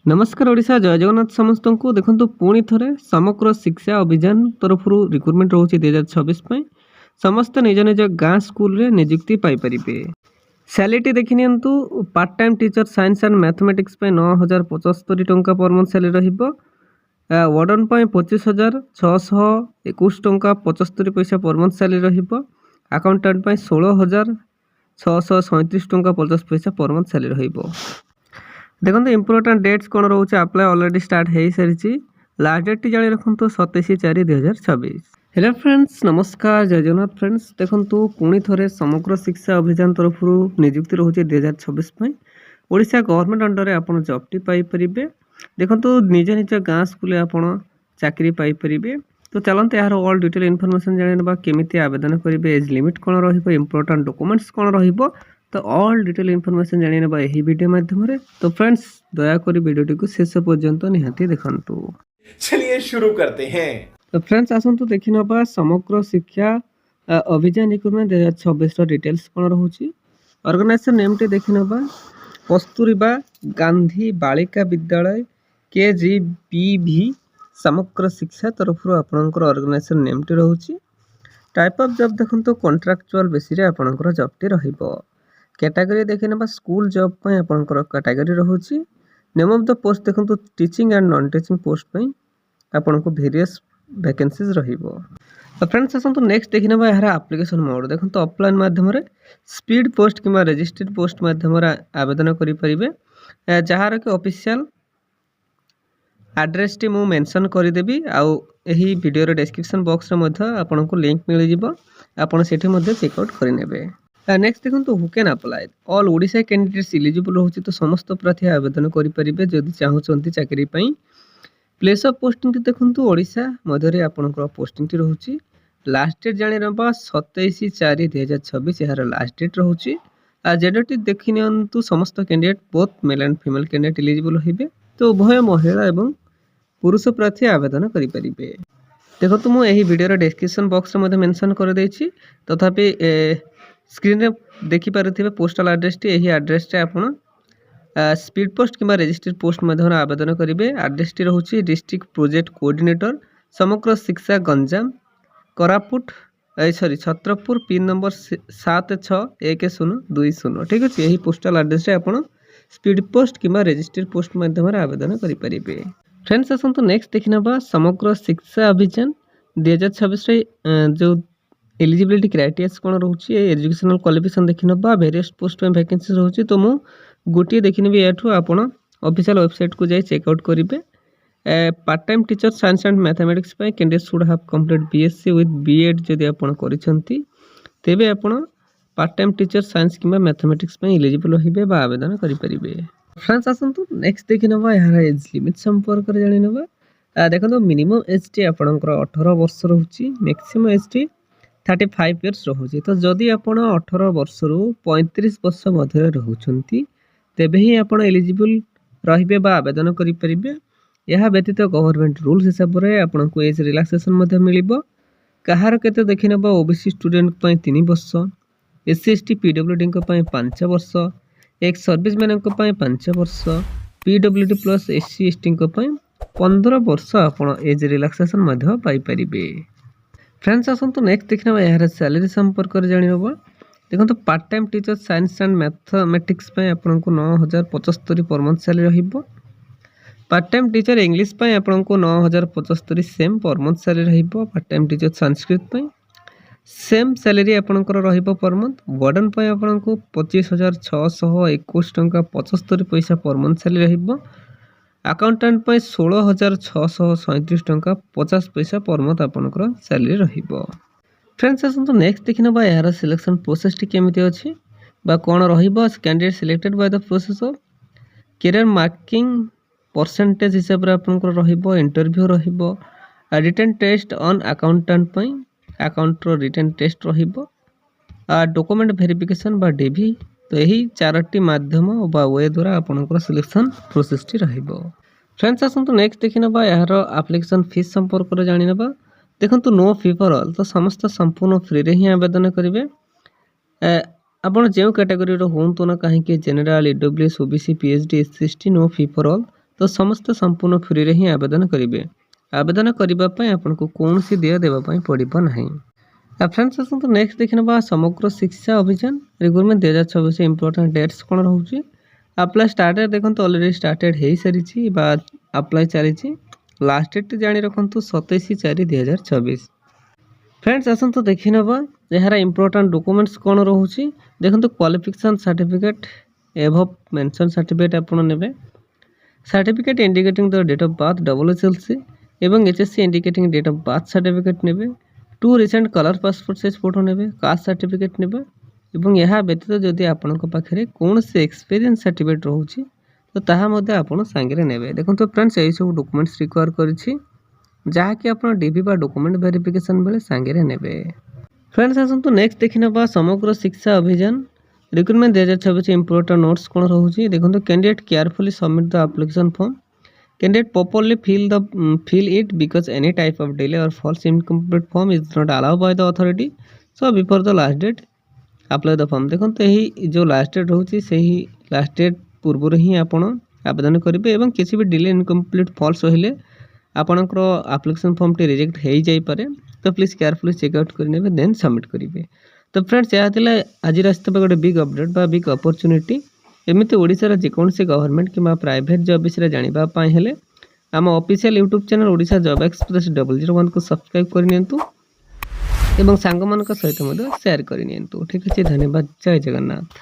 नमस्कार ओडिशा जय जगन्नाथ समस्त को देखो पुणी थे समग्र शिक्षा अभियान तरफ रिक्रुटमेंट रोचे 2026 समस्त निज निज गाँ स्कूल रे निजुक्ति पाइपर सैलरी देखी नियंतु part time teacher science and mathematics 9,075 टंका पर मंथ सैलरी वार्डन 25,621 टंका 75 पैसा पर मंथ सैलरी अकाउंटेंट 16,637 टंका 50 पैसा पर मंथ सैलरी देखो इंपोर्टाट डेट्स कौन रोचे अप्लाई ऑलरेडी स्टार्ट हो सारी लास्ट डेट टी जानी रखु 27/4/2026। हेलो फ्रेंड्स नमस्कार जय जगन्नाथ फ्रेंड्स देखो पुणी थे समग्र शिक्षा अभियान तरफ निजुक्ति रोचे 2026 ओडिशा गवर्नमेंट अंडर आप जॉबटी पाइपर देखो निज निज गाँ स्कूल आप चाकरी पाइपर तो चलते यार ऑल डिटेल इनफॉरमेशन जाना केमी आवेदन करेंगे एज लिमिट कौन इंपोर्टाट डॉक्यूमेंट्स कौन रहिबो तो ऑल डिटेल इनफॉरमेशन जानी ना यही वीडियो माध्यम तो फ्रेंड्स दयाकोरी वीडियोटी को शेष पर्यंत निहाती देखंतु। चलिए शुरू करते हैं। तो फ्रेंड्स आसतु देखि नबा समग्र शिक्षा अभियान रिक्रुटमेंट 2026 डिटेल्स कौन रोचे ऑर्गेनाइजेशन नेम टी देखि नबा कस्तूरबा गांधी बालिका विद्यालय KGBV समग्र शिक्षा तरफ आपनकर ऑर्गेनाइजेशन नेम टी रोचे टाइप ऑफ जॉब देखंतु कॉन्ट्रैक्चुअल बेसिस रे आपनकर जॉब टी रहिबो कैटेगरी देखिए ना स्कूल जॉब पर आपंकर कैटेगरी रोचे नेम ऑफ द पोस्ट देखो teaching and non teaching post पर आपन को वेरियस वैकेंसीज रहिबो। तो फ्रेंड्स आसतु नेक्स्ट देखि ना यार एप्लिकेशन मोड देखो तो ऑफलाइन माध्यम स्पीड पोस्ट किंवा रजिस्टर्ड पोस्ट माध्यम आवेदन करि परिबे जहार के ऑफिशियल एड्रेस टी मु मेंशन कर देबी आउ एही वीडियो रे डिस्क्रिप्शन बॉक्स रे मध्य आपन को लिंक मिल जिवो आपन सेठी मध्य चेक आउट करि नेबे। नेक्स्ट देखो who can apply all Odisha candidates eligible रोचे तो समस्त प्रार्थी आवेदन करेंगे जदि चाहूँगी चाकरी प्लेस ऑफ पोस्टिंग देखो ओडिशा मध्य आपंकर पोस्टिंग रोचे लास्ट डेट जानी ना 27/4/2026 यार लास्ट डेट रोचे जेडर टी देखी नियंतु समस्त candidate both male and female candidate eligible होइबे तो उभय महिला एवं पुरुष प्रार्थी आवेदन करेंगे। देखो तो मुझे वीडियो डिस्क्रिप्शन बॉक्स में मेंशन कर देछि तथापि स्क्रीन रे देखि पारुथिबे पोस्टल एड्रेस टी एही एड्रेस रे आपण स्पीड पोस्ट किंवा रजिस्टर्ड पोस्ट माध्यम आवेदन करेंगे। एड्रेस टी रोचे डिस्ट्रिक्ट प्रोजेक्ट कोऑर्डिनेटर समग्र शिक्षा गंजाम कोरापुट छत्रपुर पिन नंबर 761020 ठीक अच्छे यही पोस्टल एड्रेस रे आपण स्पीड पोस्ट किंवा रजिस्टर्ड पोस्ट माध्यम आवेदन करेंगे। फ्रेंड्स आसतु नेक्स्ट देखि नबा समग्र शिक्षा अभियान 2026 जो एलिजिबिलिटी क्राइटेरिया कौन रोचे एजुकेशनल क्वालिफिकेशन देखि नबा वेरियस पोस्ट में वैकेंसी रोचे तो मु गोटे देखिनेबी एठू आपण ऑफिशियल वेबसाइट को जाई चेकआउट करेंगे। Part time teacher science and mathematics candidate should have complete BSc with B.Ed जदि आपण करिसेंती तेबे आपण पार्ट टाइम टीचर साइंस किंवा मैथमेटिक्स इलिजिबल होइबे बा आवेदन करि परिबे। फ्रेंड्स आसंतु नेक्स्ट देखि नबा यार एज लिमिट संपर्क रे जानि नबा देखो मिनिमम एज टी आपनकर 18 वर्ष रोचे मैक्सिमम एज टी 35 इयर्स रोचे तो जदि आपण 18 वर्ष रु 35 वर्ष मध्य रोचंती तेबे ही आपण एलिजिबल रहिबे बा आवेदन करि परिबे। यह व्यतीत गवर्नमेंट रूल्स हिसाब रे आपण को एज रिलैक्सेशन मध्य मिलिबो कहार केते देखि नबा ओबीसी स्टूडेंट पय 3 वर्ष SC ST PWD को पय 5 वर्ष एक सर्विसमैन को पय 5 वर्ष PWD प्लस SC ST को पय 15 वर्ष आपण एज रिलैक्सेशन मध्य पाई परिबे। फ्रेंड्स आसतु नेक्स्ट देखना यार सैलरी संपर्क जानी हम देखो तो part time teacher science and mathematics आपन को 9,075 पर मंथ सैलरी रहिबो। पार्ट टाइम टीचर इंग्लिश आपन को 9,075 सेम पर मंथ सैलरी रहिबो। Part time teacher Sanskrit same salary आपनकर रहिबो पर मंथ। वार्डन आपन को 25,621 टंका 75 पैसा पर मंथ सैलरी रहिबो। अकाउंटेंट 16,637 टंका 50 पैसा पर मंथ आपनकर सैलरी रहिबो। फ्रेंड्स आसतु नेक्स्ट देखि नबा यार सिलेक्शन प्रोसेस टी केमिति अछि बा कोन रहिबो candidate selected by the process of career marking percentage हिसाब रे आपनकर रहिबो इंटरव्यू रहिबो रिटन टेस्ट ऑन अकाउंटेंट पई अकाउंट रो रिटन टेस्ट रहिबो डॉक्यूमेंट वेरिफिकेशन बा DV तो यही चारोटी माध्यम बा वे द्वारा आपनकर सिलेक्शन प्रोसेस टी रहिबो। फ्रेंड्स आसतु नेक्स्ट देखि नबा यार एप्लिकेशन फीस संपर्क रे जानि नबा देखो नो फी फॉर ऑल तो समस्त संपूर्ण फ्री रे ही आवेदन करेंगे। आपड़ जो कैटेगोरी हूँ ना कहीं general EWS OBC PhD SC ST no fee for all तो समस्त संपूर्ण फ्री रे ही आवेदन करेंगे। आवेदन करने आपको कौन सी देय देवाई पड़ो ना। फ्रेंड्स आसतु नेक्स्ट देखने समग्र शिक्षा अभियान रिक्रुटमेंट 2026 इंपोर्टेंट डेट्स कौन रोचे। अप्लाई स्टार्टेड देखो अलरेडी स्टार्टेड हो सारी अप्लाई चली लास्ट डेट जाणी रखु 27/4/2026। फ्रेंड्स आसतु देखी ना यार इंपोर्टेंट डॉक्यूमेंट्स कौन रोचे। देखो क्वालिफिकेशन सर्टिफिकेट एभव मेंशन सर्टिफिकेट आपड़ ने certificate indicating the date of birth SSLC एवं HSC indicating date of birth certificate ने 2 recent colour passport size photo ने कास्ट सर्टिफिकेट ने यह व्यतीत जदि आपण पाखे कौन से एक्सपीरियंस सर्टिफिकेट रोचे तो ताहा आपण सांगे ने। देखो तो फ्रेंड्स यही सब डॉक्यूमेंट्स रिक्वायर करी जहाँकि आप डीबी बा डॉक्यूमेंट वेरिफिकेशन बेले सांगे ने। फ्रेंड्स आसतु नेक्स्ट देखी ना समग्र शिक्षा अभियान रिक्रुटमेंट 2026 इंपोर्टेंट नोट्स कौन रोचे। देखो candidate carefully submit the application form. Candidate properly fill it because any type of delay or false incomplete form is not allowed by the authority. So before the last date apply the form। देखो तो यही जो last date रोचे से ही last date पूर्व ही आपण आवेदन करेंगे एवं किसी भी डिले इनकम्प्लीट फॉल्स रहिले आपणकर एप्लिकेशन फॉर्म टी रिजेक्ट हो जाइए तो प्लीज केयरफुली चेकआउट करेंगे देन सबमिट करेंगे। तो फ्रेंड्स यह आज आसता गोटे बिग अपडेट बा बिग अपॉर्चुनिटी। एमती ओडिशार जेकोसी गवर्नमेंट कि प्राइवेट जॉब विषय जानापी हेले आम official YouTube channel Odisha job express 001 को सब्सक्राइब करनी एवं सांग मान सहित शेयर करनी। ठीक अच्छे, धन्यवाद। जय जगन्नाथ।